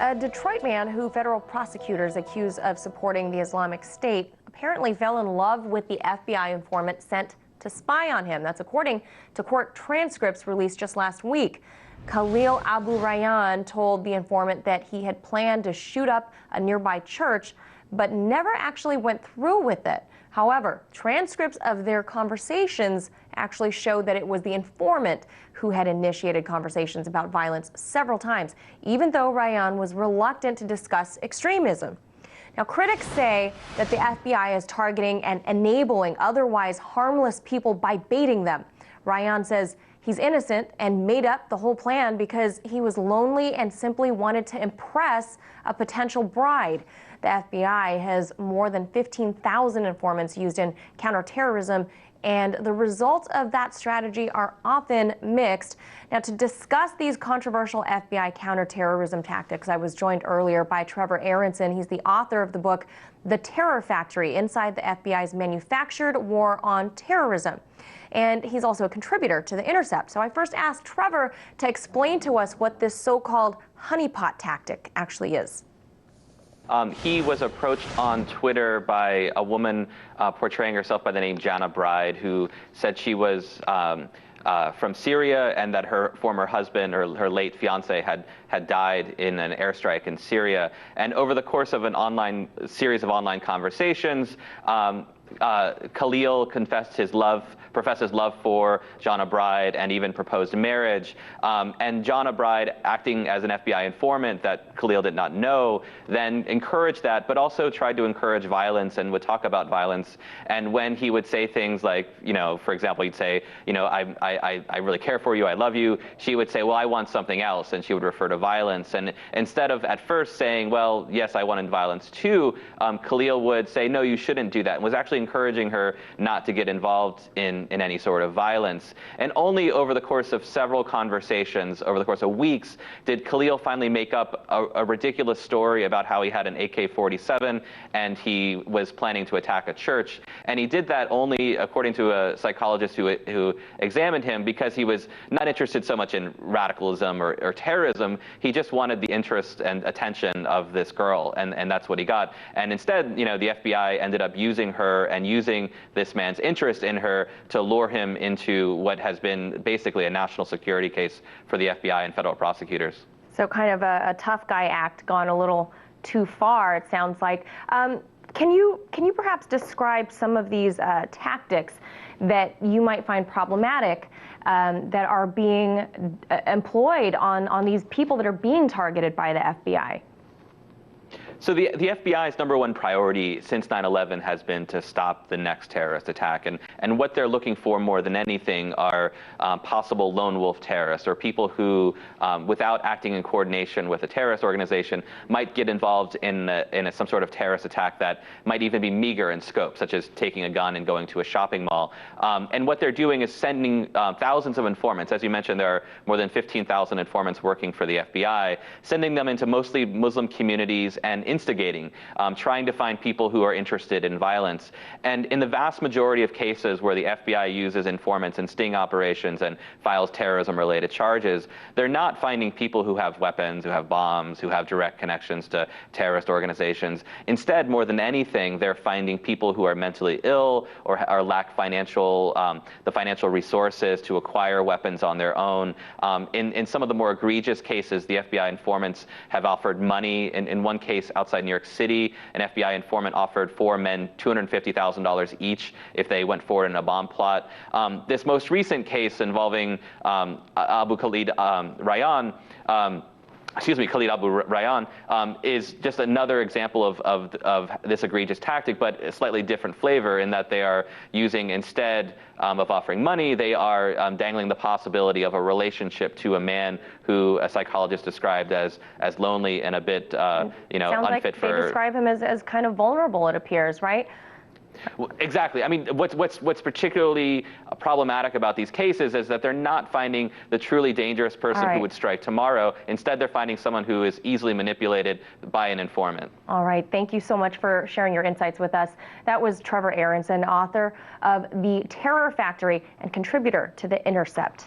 A Detroit man who federal prosecutors accuse of supporting the Islamic State apparently fell in love with the FBI informant sent to spy on him. That's according to court transcripts released just last week. Khalil Abu Rayyan told the informant that he had planned to shoot up a nearby church, but never actually went through with it. However, transcripts of their conversations actually show that it was the informant who had initiated conversations about violence several times, even though Rayyan was reluctant to discuss extremism. Now, critics say that the FBI is targeting and enabling otherwise harmless people by baiting them. Rayyan says he's innocent and made up the whole plan because he was lonely and simply wanted to impress a potential bride. The FBI has more than 15,000 informants used in counterterrorism, and the results of that strategy are often mixed. Now, to discuss these controversial FBI counterterrorism tactics, I was joined earlier by Trevor Aaronson. He's the author of the book, The Terror Factory, Inside the FBI's Manufactured War on Terrorism. And he's also a contributor to The Intercept. So I first asked Trevor to explain to us what this so-called honeypot tactic actually is. He was approached on Twitter by a woman portraying herself by the name Jana Bride, who said she was from Syria and that her former husband, or her late fiance, had died in an airstrike in Syria. And over the course of an series of online conversations, Khalil professed his love for Jana Bride and even proposed marriage. And Jana Bride, acting as an FBI informant that Khalil did not know, then encouraged that, but also tried to encourage violence and would talk about violence. And when he would say things like, for example, he'd say, I really care for you, I love you, she would say, well, I want something else, and she would refer to violence. And instead of at first saying, well, yes, I wanted violence too, Khalil would say, no, you shouldn't do that, and was actually encouraging her not to get involved in any sort of violence. And only over the course of several conversations, over the course of weeks, did Khalil finally make up a ridiculous story about how he had an AK-47 and he was planning to attack a church. And he did that only, according to a psychologist who examined him, because he was not interested so much in radicalism or terrorism. He just wanted the interest and attention of this girl, and that's what he got. And instead, the FBI ended up using her and using this man's interest in her to lure him into what has been basically a national security case for the FBI and federal prosecutors. So kind of a tough guy act gone a little too far, it sounds like. Can you perhaps describe some of these tactics that you might find problematic that are being employed on these people that are being targeted by the FBI? So the FBI's #1 priority since 9/11 has been to stop the next terrorist attack. And what they're looking for more than anything are possible lone wolf terrorists, or people who, without acting in coordination with a terrorist organization, might get involved in some sort of terrorist attack that might even be meager in scope, such as taking a gun and going to a shopping mall. And what they're doing is sending thousands of informants. As you mentioned, there are more than 15,000 informants working for the FBI, sending them into mostly Muslim communities and instigating, trying to find people who are interested in violence. And in the vast majority of cases where the FBI uses informants in sting operations and files terrorism-related charges, they're not finding people who have weapons, who have bombs, who have direct connections to terrorist organizations. Instead, more than anything, they're finding people who are mentally ill or lack the financial resources to acquire weapons on their own. In some of the more egregious cases, the FBI informants have offered money. In one case, outside New York City, an FBI informant offered 4 men $250,000 each if they went forward in a bomb plot. This most recent case involving Khalid Abu Rayyan, is just another example of this egregious tactic, but a slightly different flavor in that they are using, instead of offering money, they are dangling the possibility of a relationship to a man who a psychologist described as lonely and a bit, Sounds unfit like for. They describe him as kind of vulnerable, it appears, right? Well, exactly. I mean, what's particularly problematic about these cases is that they're not finding the truly dangerous person who would strike tomorrow. Instead, they're finding someone who is easily manipulated by an informant. All right. Thank you so much for sharing your insights with us. That was Trevor Aaronson, author of The Terror Factory and contributor to The Intercept.